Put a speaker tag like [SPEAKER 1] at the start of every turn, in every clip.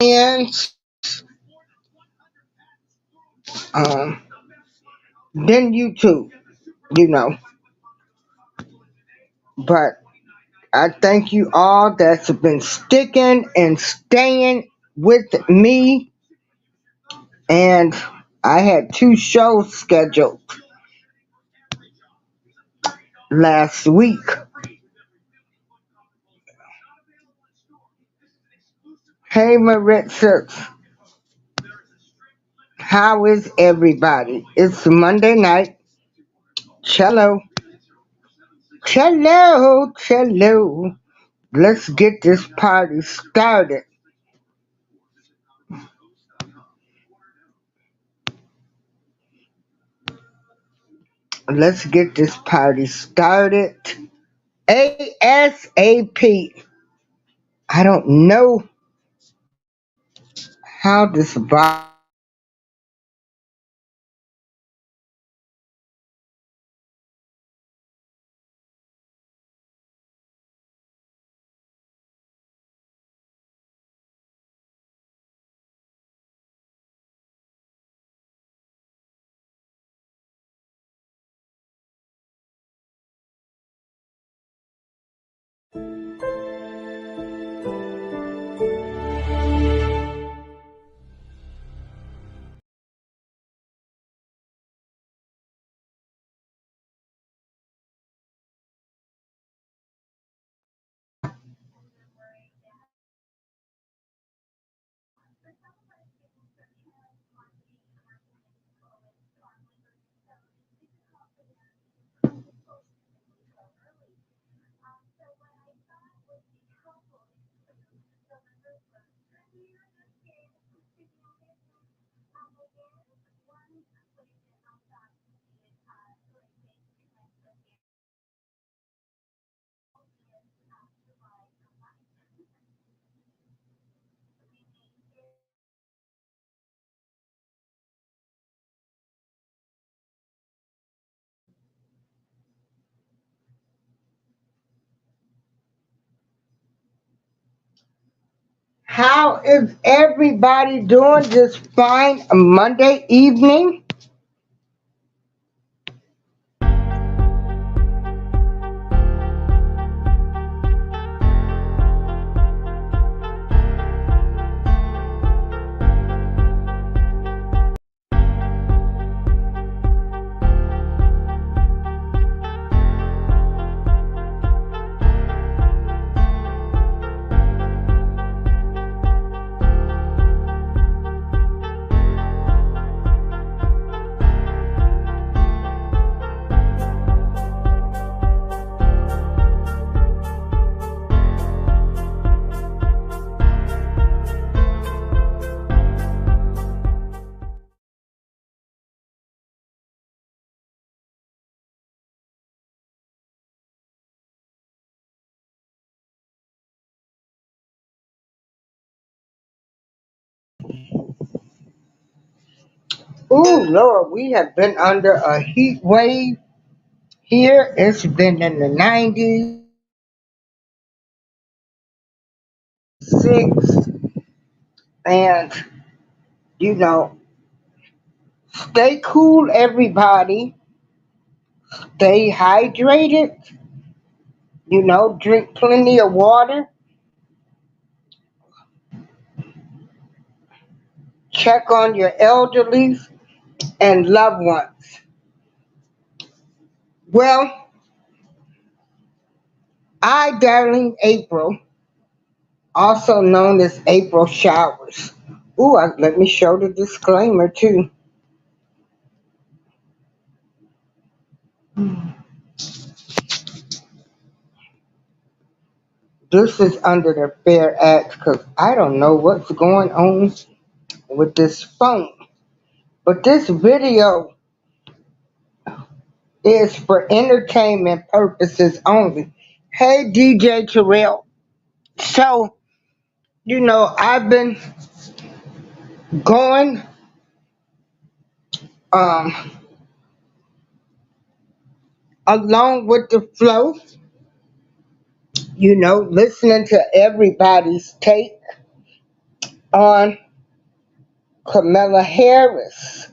[SPEAKER 1] And um, then YouTube, you know. But I thank you all that's been sticking and staying with me. And I had two shows scheduled last week. Hey Maritza, how is everybody? It's Monday night. Cello, cello, cello. Let's get this party started. Let's get this party started. ASAP. I don't know how this How is everybody doing this fine Monday evening? Oh Lord, we have been under a heat wave here. It's been in the 90s, six, and you know, stay cool, everybody. Stay hydrated. Drink plenty of water. Check on your elderly and loved ones. Well, I, darling April, also known as April Showers. Ooh, let me show the disclaimer too. This is under the Fair Act because I don't know what's going on with this phone. But this video is for entertainment purposes only. Hey, DJ Terrell. So, I've been going um, along with the flow, listening to everybody's take. on Kamala Harris.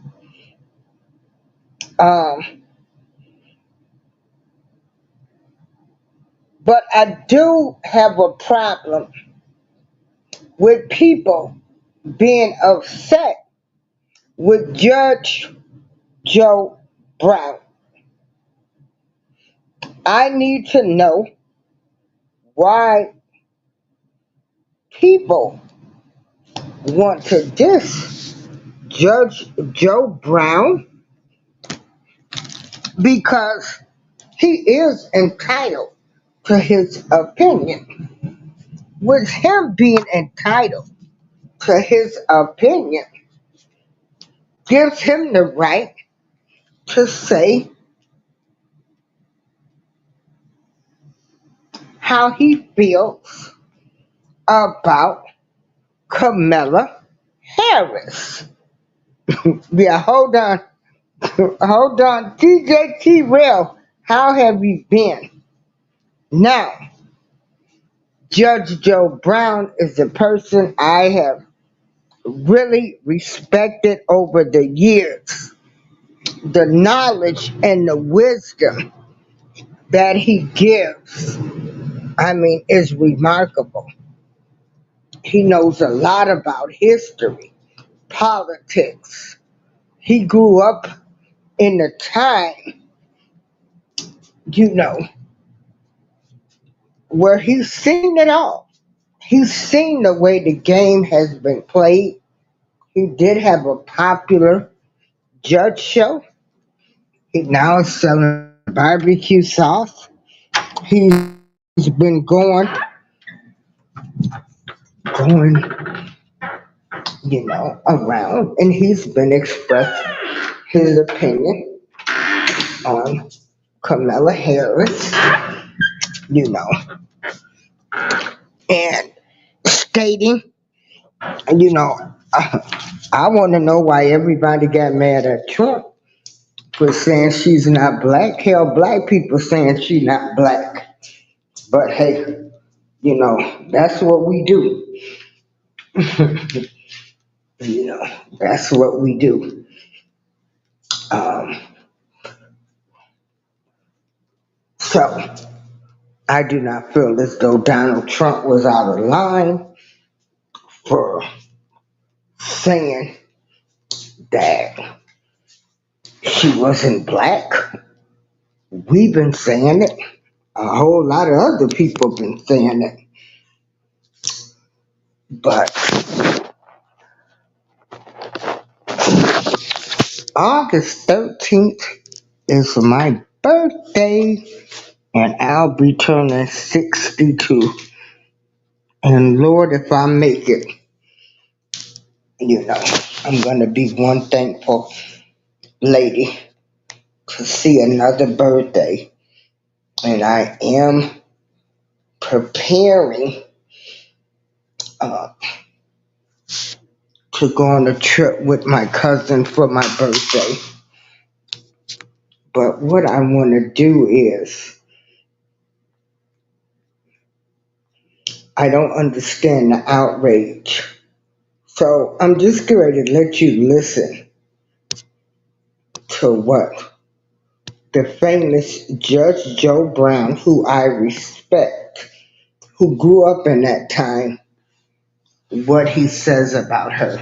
[SPEAKER 1] Um, but I do have a problem with people being upset with Judge Joe Brown. I need to know why people want to diss Judge Joe Brown because he is entitled to his opinion. With him being entitled to his opinion, gives him the right to say how he feels about Kamala Harris. Yeah, hold on. Hold on. TJT Real, how have you been? Now, Judge Joe Brown is a person I have really respected over the years. The knowledge and the wisdom that he gives, I mean, is remarkable. He knows a lot about history, politics. He grew up in a time, you know, where he's seen it all. He's seen the way the game has been played. He did have a popular judge show. He now is selling barbecue sauce. He's been going, around, and he's been expressing his opinion on Kamala Harris, you know, and stating, you know, I want to know why everybody got mad at Trump for saying she's not black. Hell, black people saying she's not black. But hey, that's what we do. That's what we do. Um, so I do not feel as though Donald Trump was out of line for saying that she wasn't black. We've been saying it. A whole lot of other people have been saying it. But August 13th is my birthday, and I'll be turning 62. And Lord, if I make it, I'm going to be one thankful lady to see another birthday. And I am preparing uh, to go on a trip with my cousin for my birthday. But what I want to do is, I don't understand the outrage. So I'm just going to let you listen to what the famous Judge Joe Brown, who I respect, who grew up in that time, what he says about her.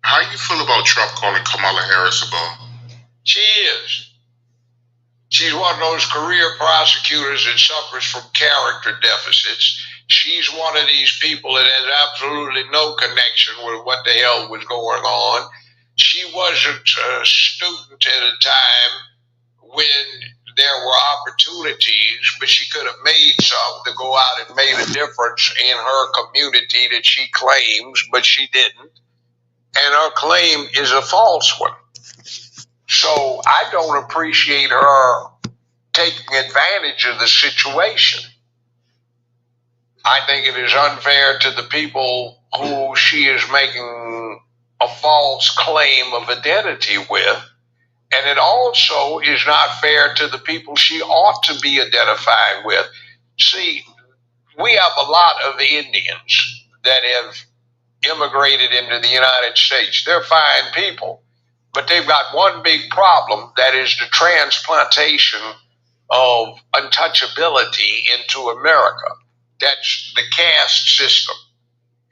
[SPEAKER 2] How you feel about Trump calling Kamala Harris a bum?
[SPEAKER 3] She is. She's one of those career prosecutors that suffers from character deficits. She's one of these people that has absolutely no connection with what the hell was going on. She wasn't a student at a time when there were opportunities, but she could have made some to go out and made a difference in her community that she claims, but she didn't. And her claim is a false one. So I don't appreciate her taking advantage of the situation. I think it is unfair to the people who she is making a false claim of identity with. And it also is not fair to the people she ought to be identifying with. See, we have a lot of Indians that have immigrated into the United States. They're fine people, but they've got one big problem, that is the transplantation of untouchability into America. That's the caste system.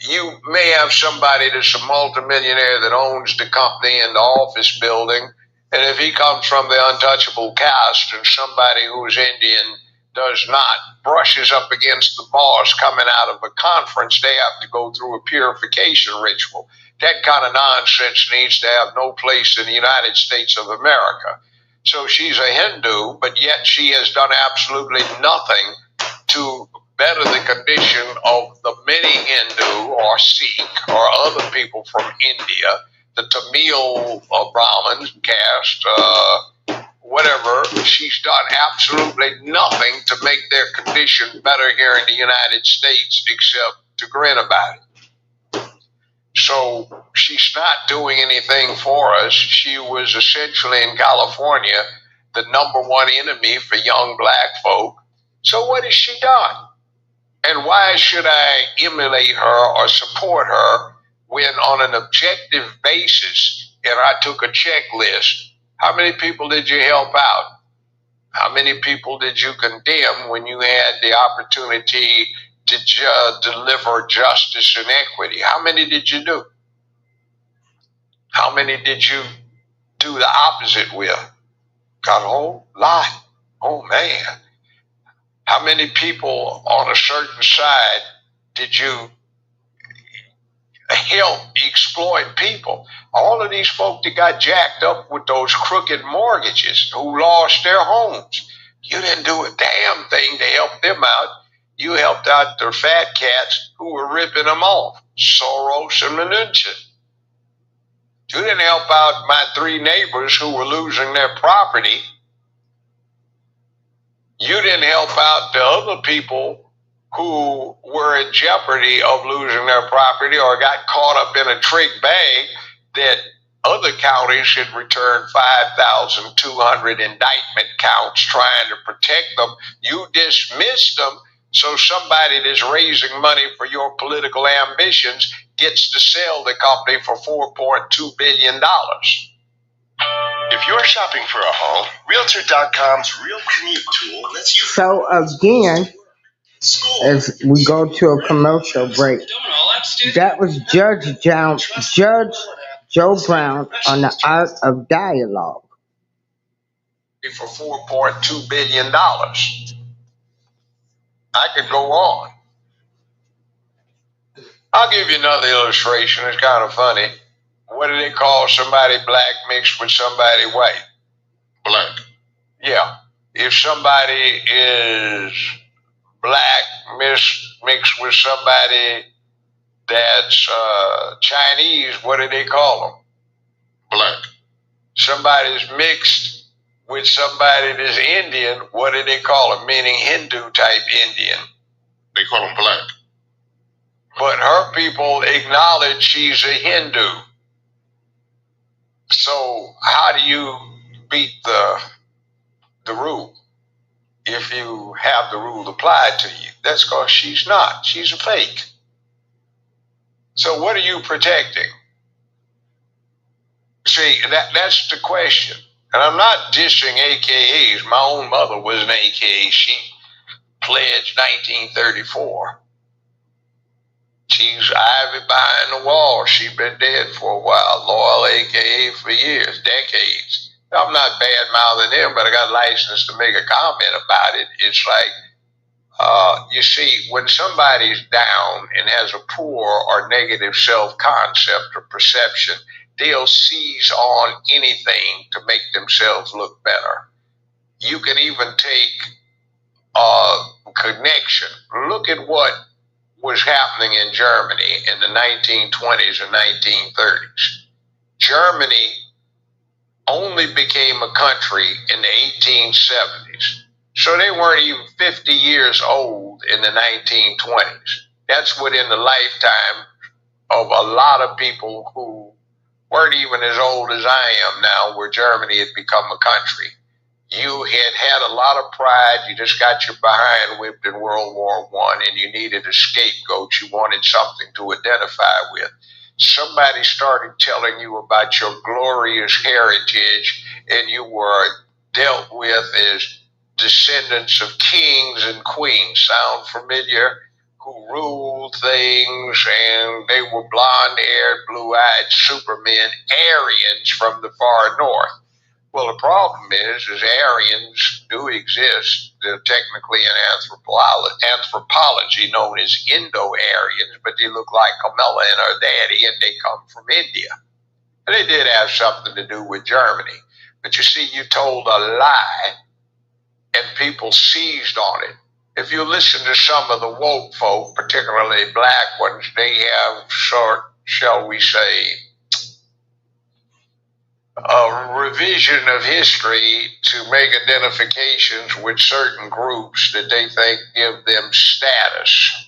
[SPEAKER 3] You may have somebody that's a multimillionaire that owns the company and the office building, and if he comes from the untouchable caste and somebody who's Indian does not, brushes up against the boss coming out of a conference, they have to go through a purification ritual. That kind of nonsense needs to have no place in the United States of America. So she's a Hindu, but yet she has done absolutely nothing to better the condition of the many Hindu or Sikh or other people from India, the Tamil Brahmins, caste, whatever. She's done absolutely nothing to make their condition better here in the United States except to grin about it. So she's not doing anything for us. She was essentially in California the number one enemy for young black folk. So what has she done? And why should I emulate her or support her when on an objective basis, and I took a checklist, how many people did you help out? How many people did you condemn when you had the opportunity to deliver justice and equity? How many did you do? How many did you do the opposite with? Got a whole lot. Oh, man. How many people on a certain side did you help exploit people? All of these folk that got jacked up with those crooked mortgages, who lost their homes, you didn't do a damn thing to help them out. You helped out their fat cats who were ripping them off, Soros and Mnuchin. You didn't help out my three neighbors who were losing their property. You didn't help out the other people who were in jeopardy of losing their property or got caught up in a trick bag that other counties should return 5,200 indictment counts trying to protect them. You dismissed them, so somebody that's raising money for your political ambitions gets to sell the company for $4.2 billion.
[SPEAKER 4] If you're shopping for a home, Realtor.com's Real Commute tool lets you.
[SPEAKER 1] So again, as we go to a commercial break, that was Judge Joe Brown on the art of dialogue.
[SPEAKER 3] For $4.2 billion. I could go on. I'll give you another illustration. It's kind of funny. What do they call somebody black mixed with somebody white?
[SPEAKER 2] Black.
[SPEAKER 3] Yeah. If somebody is black mixed with somebody that's Chinese, what do they call them?
[SPEAKER 2] Black.
[SPEAKER 3] Somebody's mixed with somebody that's Indian, what do they call them? Meaning Hindu type Indian.
[SPEAKER 2] They call them black.
[SPEAKER 3] But her people acknowledge she's a Hindu. So how do you beat the rule if you have the rule applied to you? That's because she's not. She's a fake. So what are you protecting? See, that's the question. And I'm not dissing AKAs. My own mother was an AKA. She pledged 1934. She's ivy behind the wall. She's been dead for a while. Loyal AKA for years, decades. I'm not bad-mouthing them, but I got a license to make a comment about it. It's like, you see, when somebody's down and has a poor or negative self-concept or perception, they'll seize on anything to make themselves look better. You can even take connection. Look at what was happening in Germany in the 1920s and 1930s. Germany only became a country in the 1870s. So they weren't even 50 years old in the 1920s. That's within the lifetime of a lot of people who weren't even as old as I am now, where Germany had become a country. You had a lot of pride. You just got your behind whipped in World War I, and you needed a scapegoat. You wanted something to identify with. Somebody started telling you about your glorious heritage, and you were dealt with as descendants of kings and queens. Sound familiar? Who ruled things, and they were blonde-haired, blue-eyed supermen, Aryans from the far north. Well, the problem is Aryans do exist. They're technically in anthropology known as Indo-Aryans, but they look like Kamala and her daddy, and they come from India. And they did have something to do with Germany. But you see, you told a lie, and people seized on it. If you listen to some of the woke folk, particularly black ones, they have shall we say, a revision of history to make identifications with certain groups that they think give them status.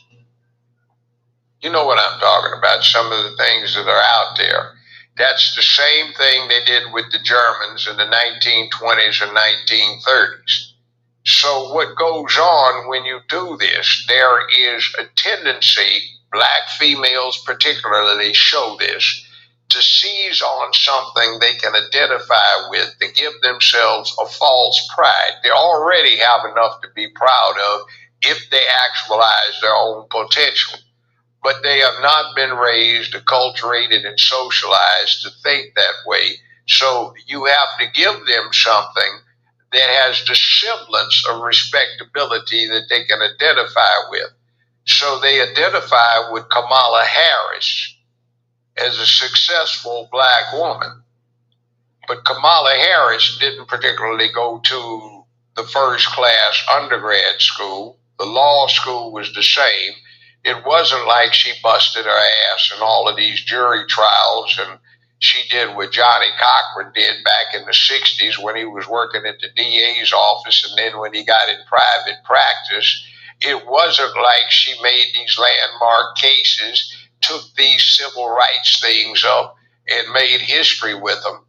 [SPEAKER 3] You know what I'm talking about, some of the things that are out there. That's the same thing they did with the Germans in the 1920s and 1930s. So what goes on when you do this, there is a tendency, black females particularly show this, to seize on something they can identify with, to give themselves a false pride. They already have enough to be proud of if they actualize their own potential. But they have not been raised, acculturated, and socialized to think that way. So you have to give them something that has the semblance of respectability that they can identify with. So they identify with Kamala Harris as a successful black woman. But Kamala Harris didn't particularly go to the first class undergrad school. The law school was the same. It wasn't like she busted her ass in all of these jury trials, and she did what Johnny Cochran did back in the 60s when he was working at the DA's office, and then when he got in private practice. It wasn't like she made these landmark cases, took these civil rights things up, and made history with them.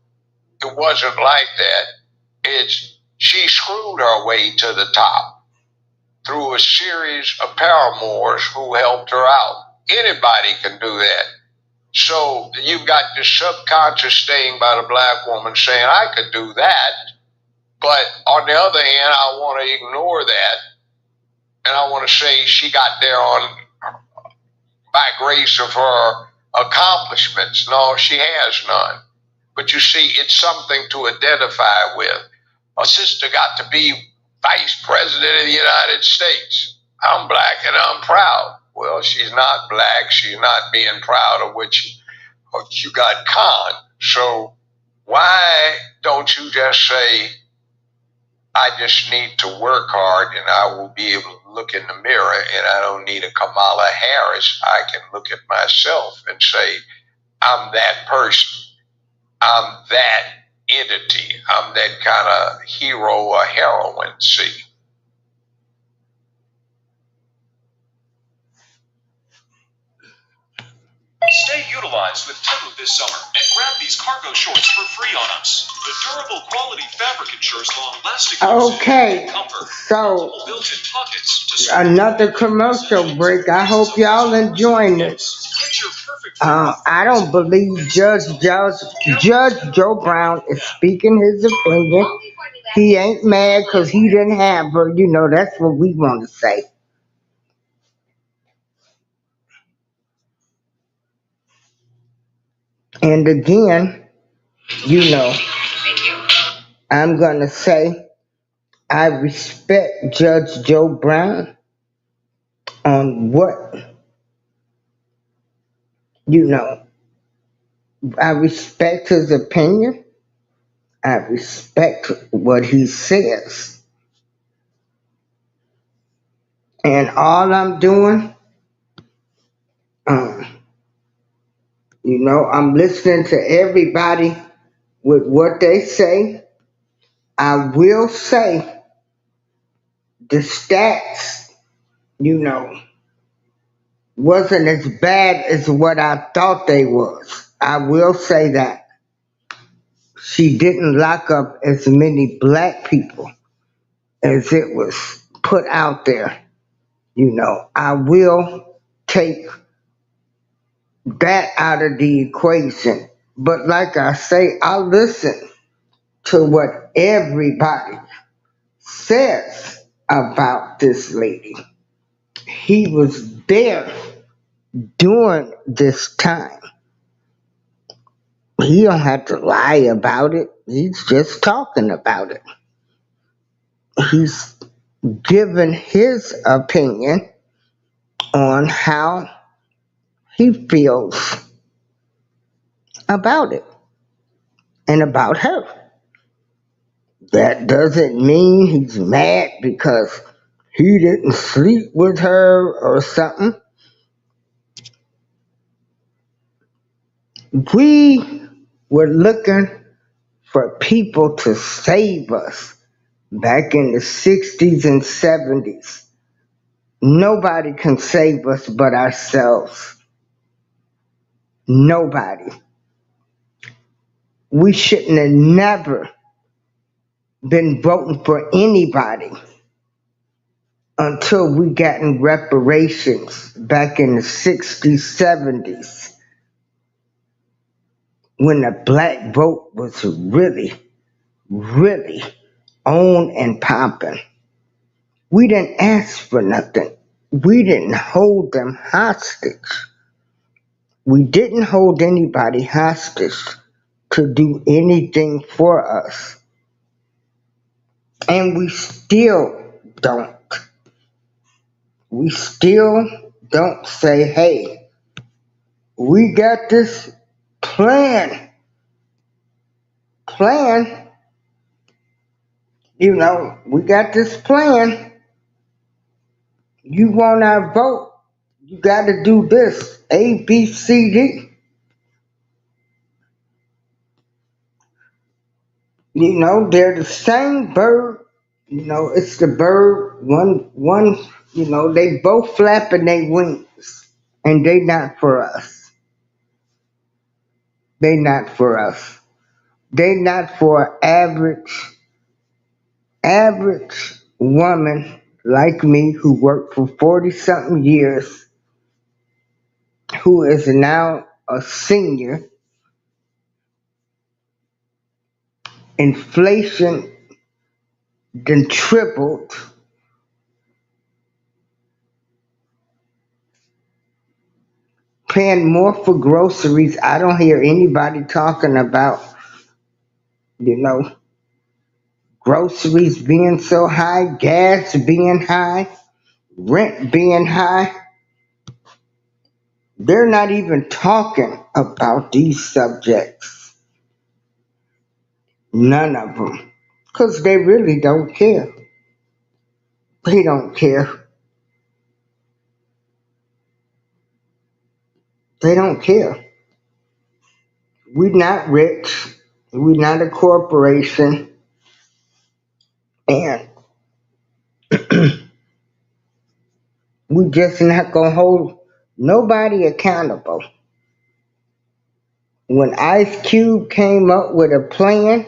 [SPEAKER 3] It wasn't like that. She screwed her way to the top through a series of paramours who helped her out. Anybody can do that. So you've got this subconscious thing by the black woman saying, I could do that, but on the other hand, I want to ignore that, and I want to say she got there by grace of her accomplishments. No, she has none. But you see, it's something to identify with. A sister got to be vice president of the United States. I'm black and I'm proud. Well, she's not black. She's not being proud of what you got conned. So why don't you just say, I just need to work hard and I will be able to look in the mirror, and I don't need a Kamala Harris. I can look at myself and say, I'm that person. I'm that entity. I'm that kind of hero or heroine, see.
[SPEAKER 5] Stay utilized with Timmu this summer and grab these cargo shorts for free on us. The durable quality fabric ensures long-lasting
[SPEAKER 1] Okay, so another commercial break. I hope y'all enjoying this. I don't believe Judge Joe Brown is speaking his opinion. He ain't mad because he didn't have her. You know, that's what we want to say. And again, you know, I'm going to say I respect Judge Joe Brown on what, you know, I respect his opinion. I respect what he says. And all I'm doing, you know, I'm listening to everybody with what they say. I will say the stats, you know, wasn't as bad as what I thought they was. I will say that. she didn't lock up as many black people as it was put out there. I will take that out of the equation. But like I say, I listen to what everybody says about this lady. He was there during this time. He don't have to lie about it. He's just talking about it. He's given his opinion on how he feels about it and about her. That doesn't mean he's mad because he didn't sleep with her or something. We were looking for people to save us back in the 60s and 70s. Nobody can save us but ourselves. Nobody. We shouldn't have never been voting for anybody until we got in reparations back in the 60s, 70s, when the black vote was really, really on and popping. We didn't ask for nothing. We didn't hold them hostage. We didn't hold anybody hostage to do anything for us. And we still don't. We still don't say, hey, we got this plan. Plan. We got this plan. You want our vote? You got to do this. A, B, C, D. They're the same bird. It's the bird. One. They both flapping their wings, and they not for us. They not for us. They not for average woman like me who worked for 40 something years, who is now a senior. Inflation then tripled. Paying more for groceries. I don't hear anybody talking about, you know, groceries being so high, gas being high, rent being high. They're not even talking about these subjects. None of them. Because they really don't care. They don't care. They don't care. We're not rich. We're not a corporation. And we just not going to hold nobody accountable. When Ice Cube came up with a plan,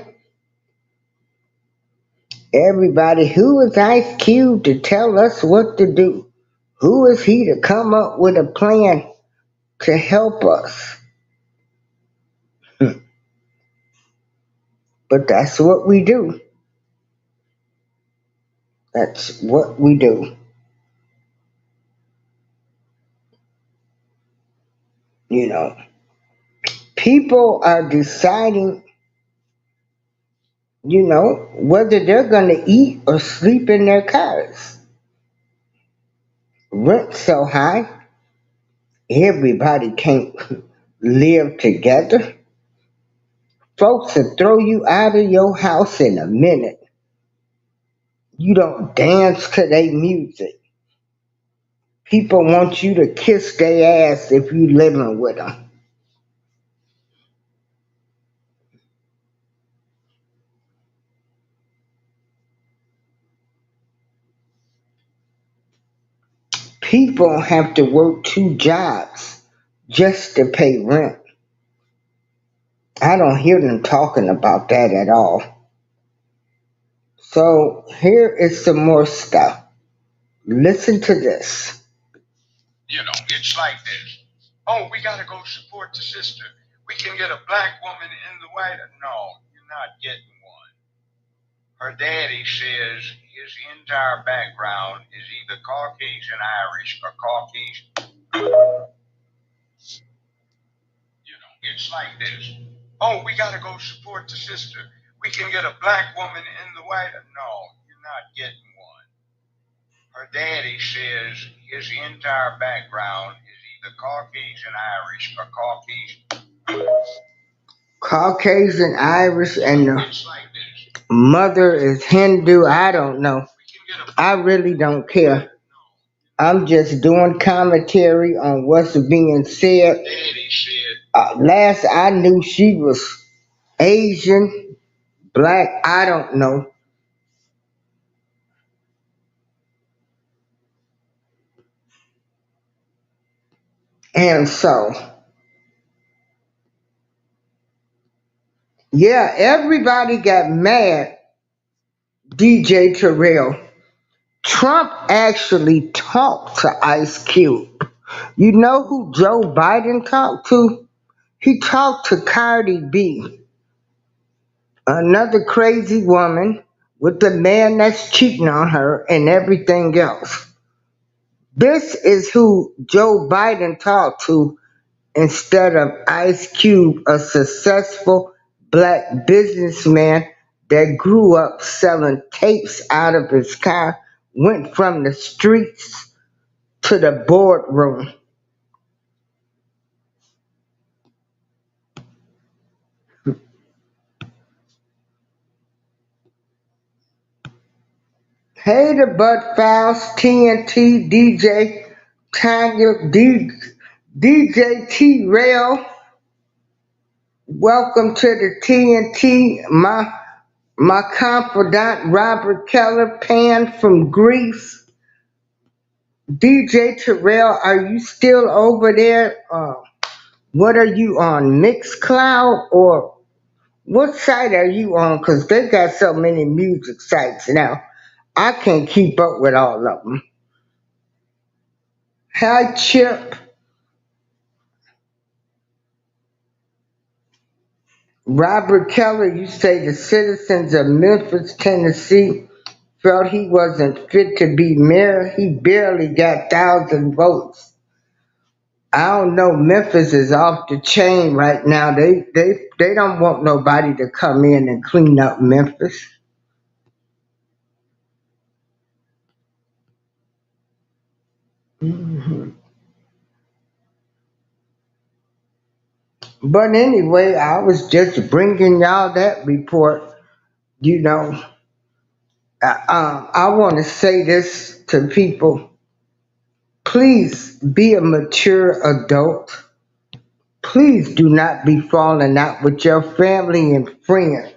[SPEAKER 1] everybody, who is Ice Cube to tell us what to do? Who is he to come up with a plan to help us? But that's what we do. That's what we do. You know, people are deciding, whether they're going to eat or sleep in their cars. Rent so high, everybody can't live together. Folks will throw you out of your house in a minute. You don't dance to their music. People want you to kiss their ass if you living with them. People have to work 2 jobs just to pay rent. I don't hear them talking about that at all. So here is some more stuff. Listen to this.
[SPEAKER 3] You know, it's like this. Oh, we gotta go support the sister. We can get a black woman in the White House. No, you're not getting one. Her daddy says his entire background is either Caucasian Irish or Caucasian. You know, it's like this. Oh, we gotta go support the sister. We can get a black woman in the White House. No, you're not getting one. Her daddy says his entire background is either Caucasian Irish or Caucasian.
[SPEAKER 1] Caucasian, Irish, and the
[SPEAKER 3] It's like this.
[SPEAKER 1] mother is Hindu. I don't know. I really don't care. I'm just doing commentary on what's being said.
[SPEAKER 3] Daddy said,
[SPEAKER 1] Last I knew, she was Asian, black, I don't know. And so, yeah, everybody got mad, DJ Terrell. Trump actually talked to Ice Cube. You know who Joe Biden talked to? He talked to Cardi B, another crazy woman with the man that's cheating on her and everything else. This is who Joe Biden talked to instead of Ice Cube, a successful black businessman that grew up selling tapes out of his car, went from the streets to the boardroom. Hey, the Bud Files, TNT, DJ Tanya, DJ T Rail. Welcome to the TNT. My confidant Robert Keller, Pan from Greece. DJ Terrell, are you still over there? What are you on, Mixcloud, or what site are you on? Because they got so many music sites now. I can't keep up with all of them. Hi, Chip. Robert Keller, you say the citizens of Memphis, Tennessee felt he wasn't fit to be mayor. He barely got 1,000 votes. I don't know. Memphis is off the chain right now. They don't want nobody to come in and clean up Memphis. Mhm. But anyway, I was just bringing y'all that report. You know, I want to say this to people. Please be a mature adult. Please do not be falling out with your family and friends.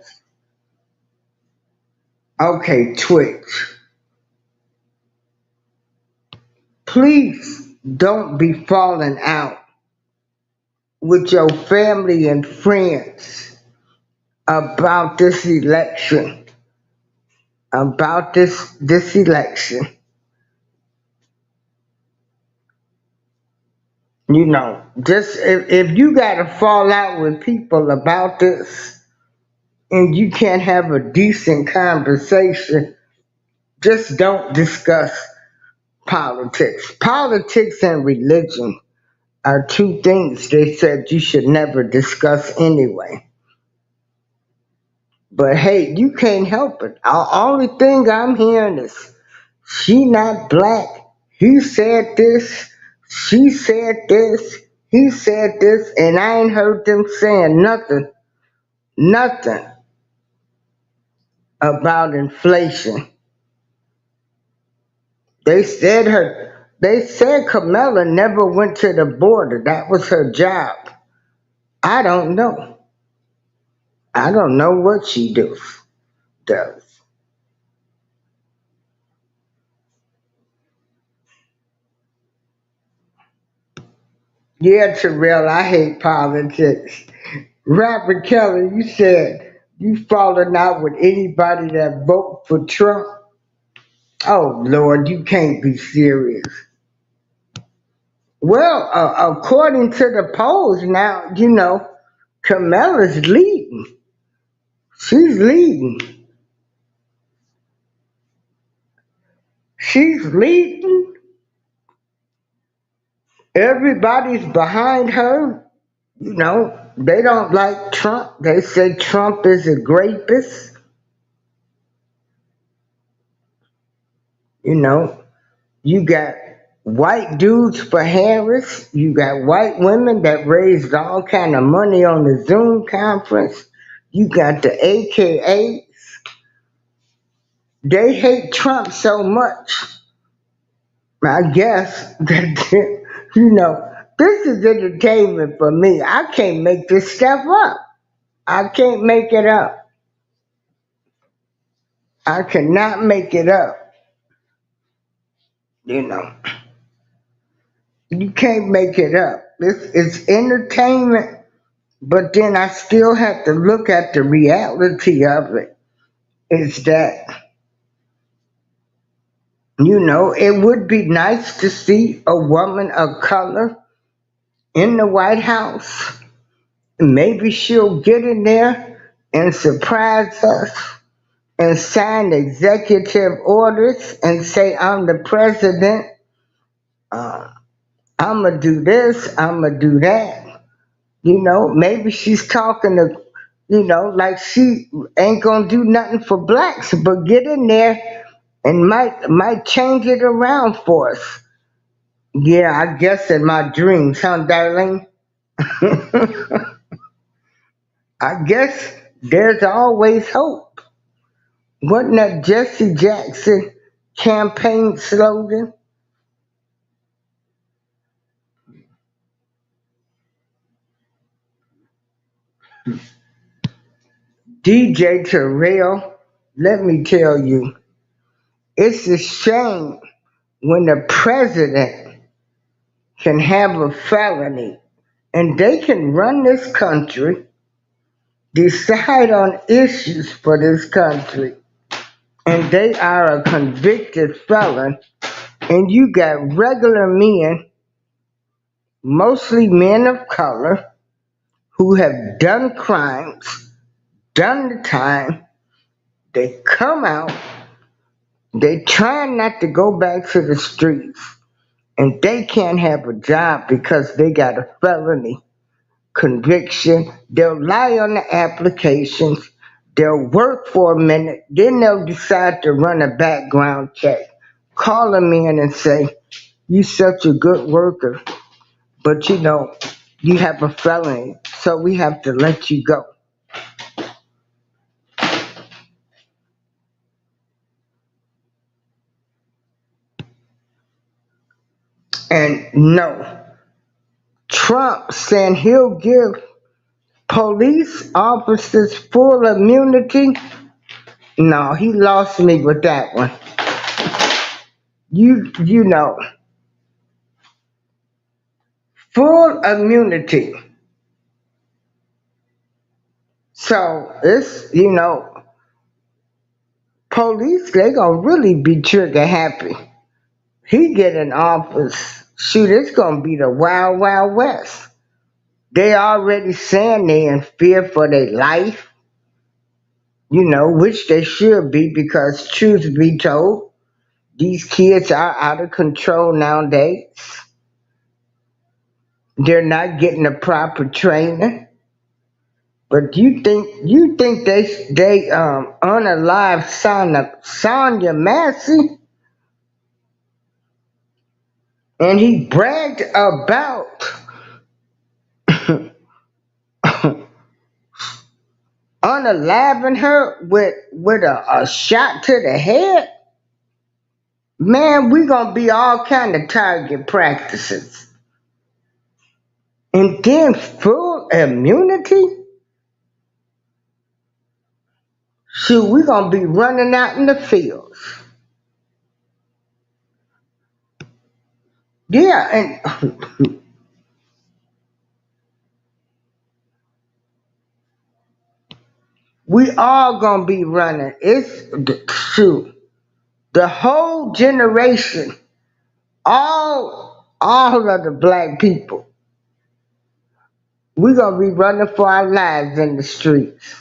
[SPEAKER 1] Okay, Twitch. Please don't be falling out with your family and friends about this election. About this election. You know, just if you gotta fall out with people about this and you can't have a decent conversation, just don't discuss politics. Politics and religion are two things they said you should never discuss anyway. But hey, you can't help it. The only thing I'm hearing is she not black. He said this. She said this. He said this, and I ain't heard them saying nothing about inflation. They said Kamala never went to the border. That was her job. I don't know. I don't know what she does. Yeah, Terrell, I hate politics. Robert Kelly, you said you falling out with anybody that vote for Trump. Oh Lord, you can't be serious. Well, according to the polls now, Kamala's leading. She's leading. She's leading. Everybody's behind her. They don't like Trump. They say Trump is a rapist. You know, you got white dudes for Harris. You got white women that raised all kind of money on the Zoom conference. You got the AKA. They hate Trump so much. I guess that this is entertainment for me. I can't make this stuff up. I can't make it up. I cannot make it up. You know, you can't make it up. It's entertainment, but then I still have to look at the reality of it. Is that, it would be nice to see a woman of color in the White House. Maybe she'll get in there and surprise us and sign executive orders and say, I'm the president, I'm going to do this, I'm going to do that. Maybe she's talking to, like she ain't going to do nothing for blacks, but get in there and might change it around for us. Yeah, I guess in my dreams, huh, darling? I guess there's always hope. Wasn't that Jesse Jackson campaign slogan? DJ Terrell, let me tell you, it's a shame when the president can have a felony and they can run this country, decide on issues for this country, and they are a convicted felon, and you got regular men, mostly men of color, who have done crimes, done the time, they come out, they try not to go back to the streets, and they can't have a job because they got a felony conviction. They'll lie on the applications, they'll work for a minute, then they'll decide to run a background check. Call them in and say, you such a good worker, but you have a felony, so we have to let you go. And no, Trump saying he'll give police officers full immunity. No, he lost me with that one. You know, full immunity. So it's, police, they gonna really be trigger happy. He get in office, shoot, it's gonna be the wild, wild west. They already saying they in fear for their life, which they should be because truth be told, these kids are out of control nowadays. They're not getting the proper training. But you think they unalive Sonya Massey, and he bragged about unaliving her with a shot to the head? Man, we gonna be all kind of target practices. And then full immunity? Shoot, we gonna be running out in the fields. Yeah, and We all gonna be running. Shoot. The whole generation, all of the black people, we gonna be running for our lives in the streets.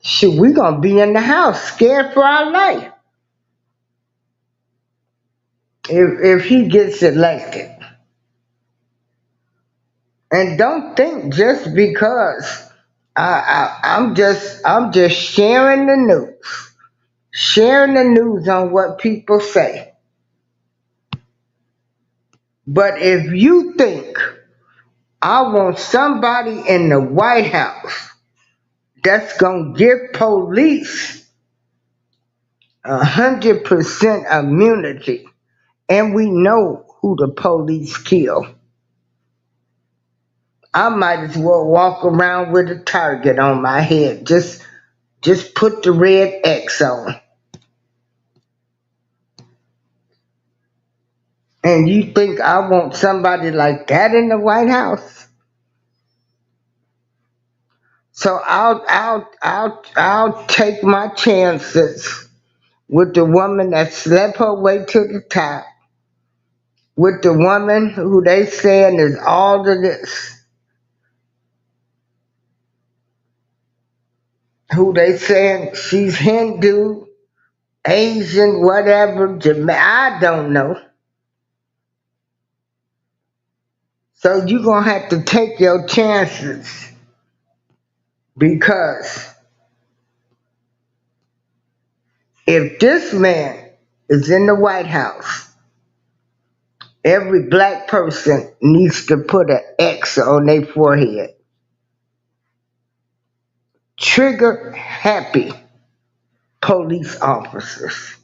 [SPEAKER 1] Shoot, we gonna be in the house scared for our life if he gets elected. And don't think just because I'm just sharing the news on what people say. But if you think I want somebody in the White House that's gonna give police 100% immunity, and we know who the police kill, I might as well walk around with a target on my head. Just put the red X on. And you think I want somebody like that in the White House? So I'll take my chances with the woman that slept her way to the top, with the woman who they saying is all of this, who they saying she's Hindu, Asian, whatever, I don't know. So you're gonna have to take your chances, because if this man is in the White House, every black person needs to put an X on their forehead. Trigger happy police officers.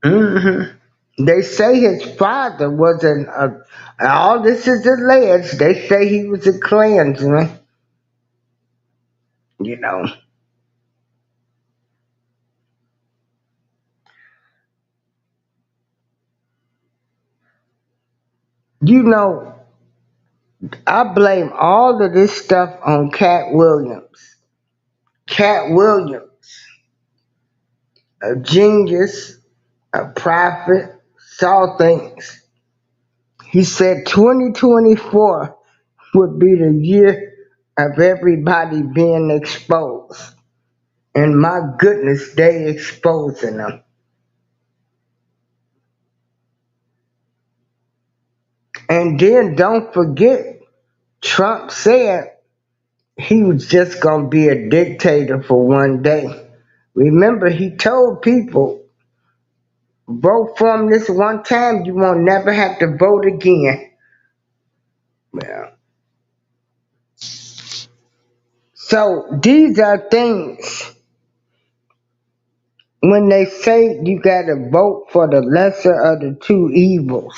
[SPEAKER 1] hmm They say his father was all this is alleged, they say he was a Klansman, you know. You know, I blame all of this stuff on Cat Williams. Cat Williams, a genius, a prophet, saw things. He said 2024 would be the year of everybody being exposed. And my goodness, they exposing them. And then don't forget, Trump said he was just going to be a dictator for one day. Remember, he told people, vote for him this one time, you won't never have to vote again. Well, so these are things, when they say you got to vote for the lesser of the two evils,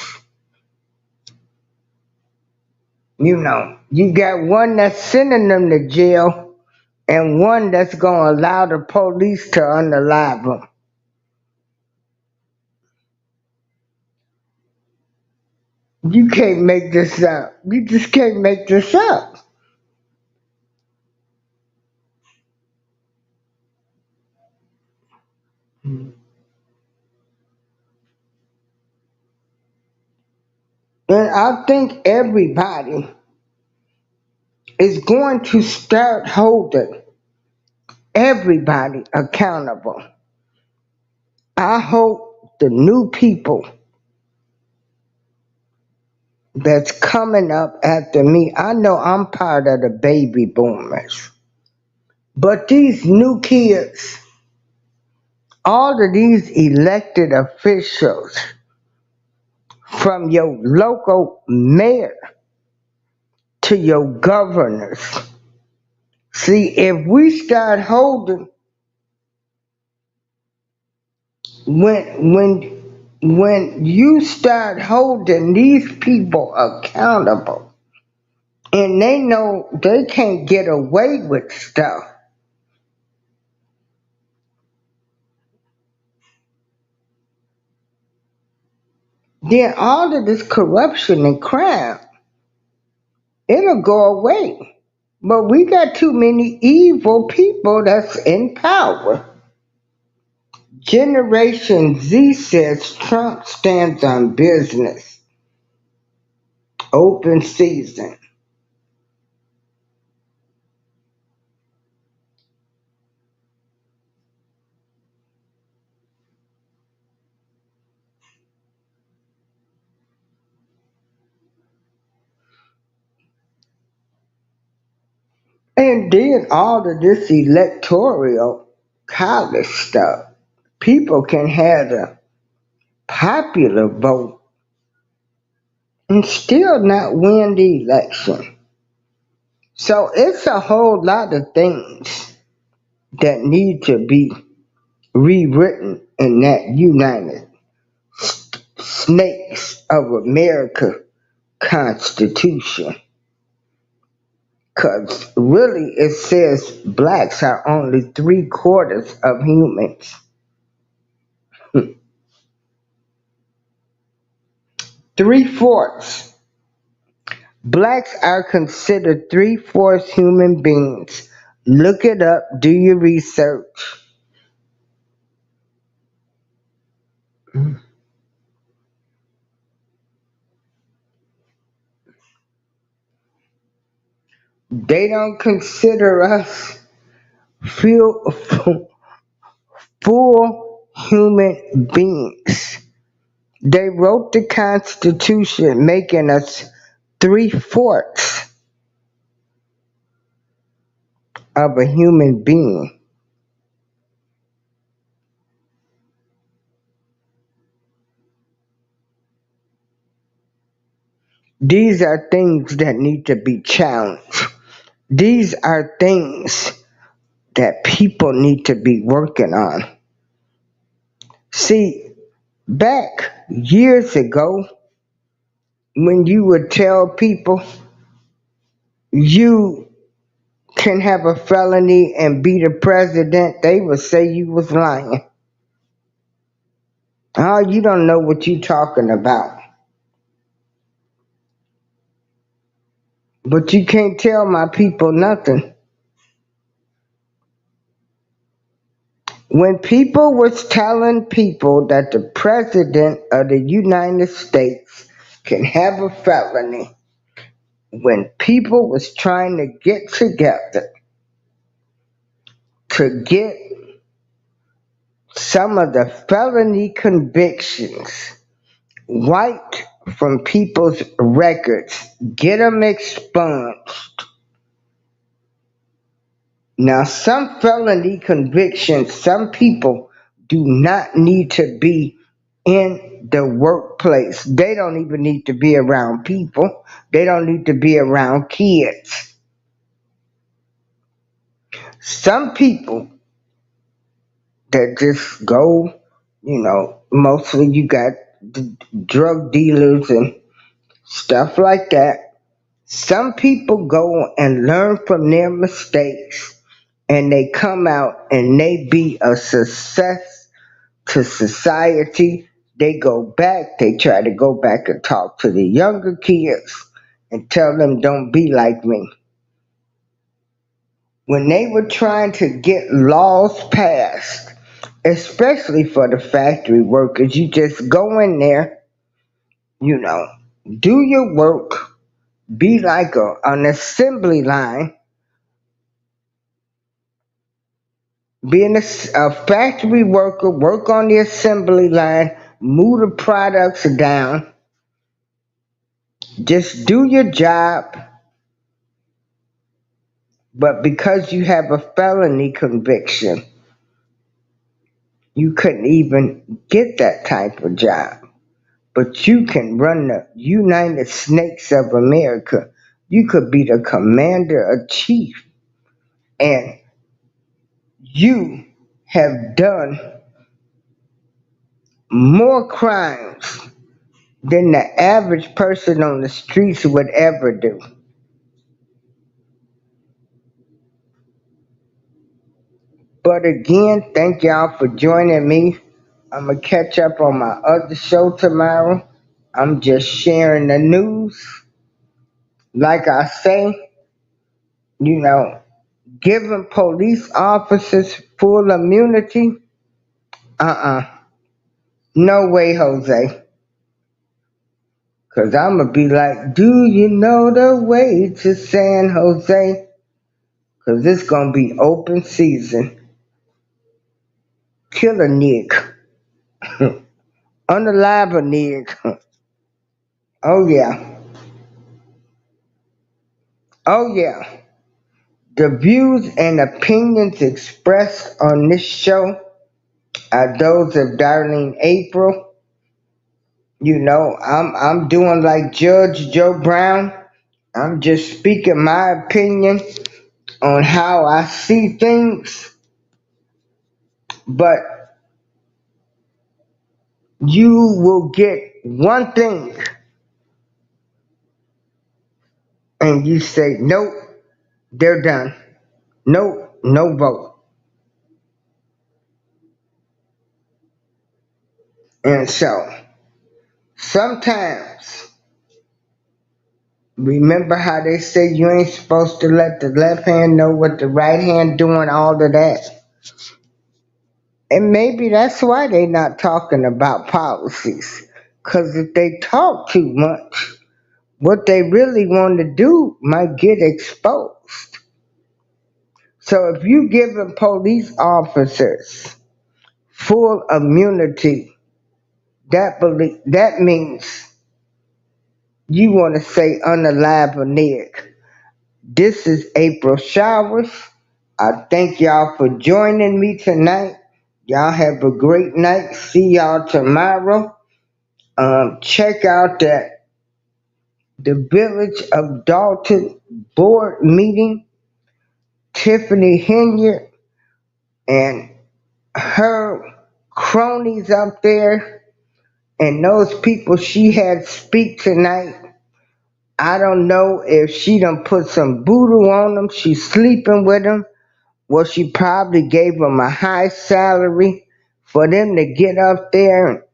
[SPEAKER 1] you know, you got one that's sending them to jail and one that's going to allow the police to unalive them. You can't make this up. You just can't make this up. And I think everybody is going to start holding everybody accountable. I hope the new people that's coming up after me, I know I'm part of the baby boomers, but these new kids, all of these elected officials, from your local mayor to your governors, see, if we start holding, when you start holding these people accountable, and they know they can't get away with stuff, then all of this corruption and crime, it'll go away. But we got too many evil people that's in power. Generation Z says Trump stands on business. Open season. And then all of this electoral college stuff. People can have a popular vote and still not win the election. So it's a whole lot of things that need to be rewritten in that United Snakes of America Constitution. Because really it says blacks are only 3/4 of humans. 3/4. Blacks are considered 3/4 human beings. Look it up, do your research. They don't consider us full, full human beings. They wrote the Constitution making us 3/4 of a human being. These are things that need to be challenged. These are things that people need to be working on. See, back years ago, when you would tell people you can have a felony and be the president, they would say you was lying. Oh, you don't know what you talking about. But you can't tell my people nothing. When people was telling people that the president of the United States can have a felony, when people was trying to get together to get some of the felony convictions wiped from people's records, get them expunged. Now, some felony convictions, some people do not need to be in the workplace. They don't even need to be around people. They don't need to be around kids. Some people that just go, mostly you got drug dealers and stuff like that. Some people go and learn from their mistakes and they come out and they be a success to society. They go back, they try to go back and talk to the younger kids and tell them don't be like me. When they were trying to get laws passed, especially for the factory workers, you just go in there, you know, do your work, be like an assembly line, being a factory worker, work on the assembly line, move the products down, just do your job. But because you have a felony conviction, you couldn't even get that type of job. But you can run the United Snakes of America. You could be the commander in chief, and you have done more crimes than the average person on the streets would ever do. But again, thank y'all for joining me. I'm going to catch up on my other show tomorrow. I'm just sharing the news. Like I say, you know, giving police officers full immunity. Uh-uh. No way, Jose. Cause I'ma be like, do you know the way to San Jose? Cause it's gonna be open season. Kill a nigga. Unalive a nigga. Oh yeah. Oh yeah. The views and opinions expressed on this show are those of Darlene April. You know, I'm doing like Judge Joe Brown. I'm just speaking my opinion on how I see things, but you will get one thing and you say, nope, they're done. Nope, no vote. And so, sometimes, remember how they say you ain't supposed to let the left hand know what the right hand doing, all of that. And maybe that's why they not talking about policies. Because if they talk too much, what they really want to do might get exposed. So if you giving police officers full immunity, that means you want to say unalive a Nick. This is April Showers. I thank y'all for joining me tonight. Y'all have a great night. See y'all tomorrow. Check out the Village of Dalton board meeting. Tiffany Henyard and her cronies up there and those people she had speak tonight. I don't know if she done put some voodoo on them, she's sleeping with them. Well, she probably gave them a high salary for them to get up there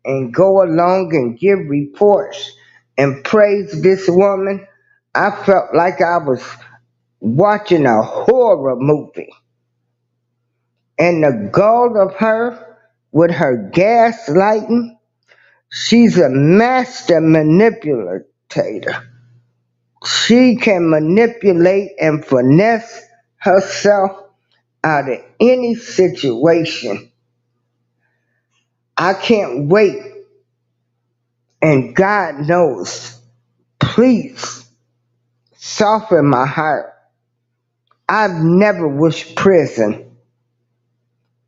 [SPEAKER 1] and go along and give reports and praise this woman. I felt like I was watching a horror movie. And the gall of her with her gaslighting, she's a master manipulator. She can manipulate and finesse herself out of any situation. I can't wait, and God knows, please soften my heart. I've never wished prison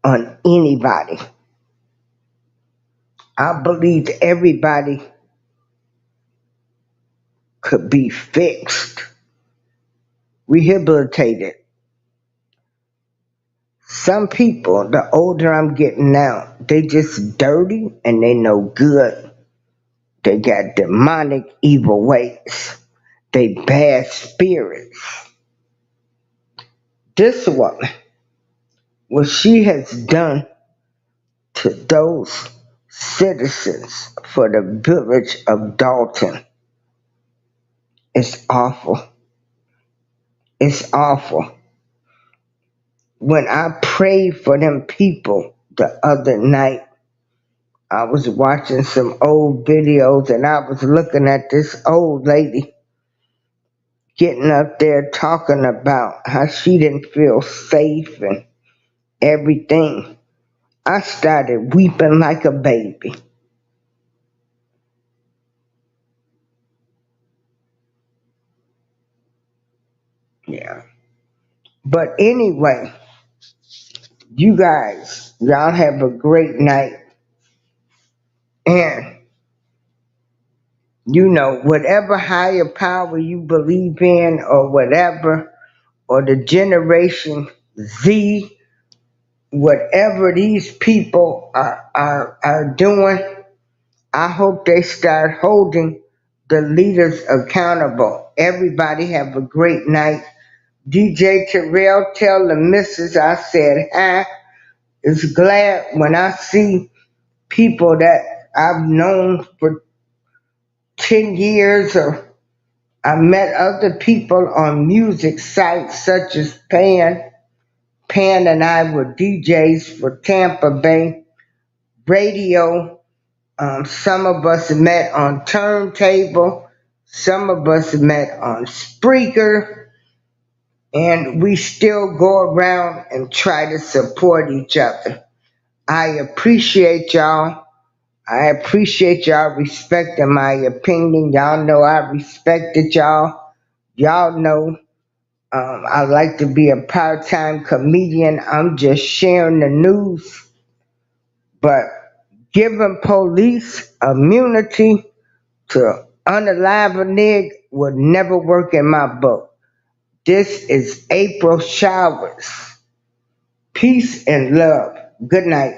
[SPEAKER 1] on anybody. I believe everybody could be fixed, rehabilitated. Some people, the older I'm getting now, they just dirty and they no good. They got demonic evil ways. They bad spirits. This woman, what she has done to those citizens for the village of Dalton is awful. It's awful. When I prayed for them people the other night, I was watching some old videos and I was looking at this old lady getting up there talking about how she didn't feel safe and everything. I started weeping like a baby. Yeah. But anyway, you guys, y'all have a great night. And, you know, whatever higher power you believe in or whatever, or the generation Z, whatever these people are doing, I hope they start holding the leaders accountable. Everybody have a great night. DJ Terrell, tell the missus I said hi. It's glad when I see people that I've known for 10 years of I met other people on music sites such as Pan. Pan and I were DJs for Tampa Bay radio. Some of us met on Turntable. Some of us met on Spreaker. And we still go around and try to support each other. I appreciate y'all. I appreciate y'all respecting my opinion. Y'all know I respected y'all. Y'all know I like to be a part-time comedian. I'm just sharing the news. But giving police immunity to unalive a nig would never work in my book. This is April Showers. Peace and love. Good night.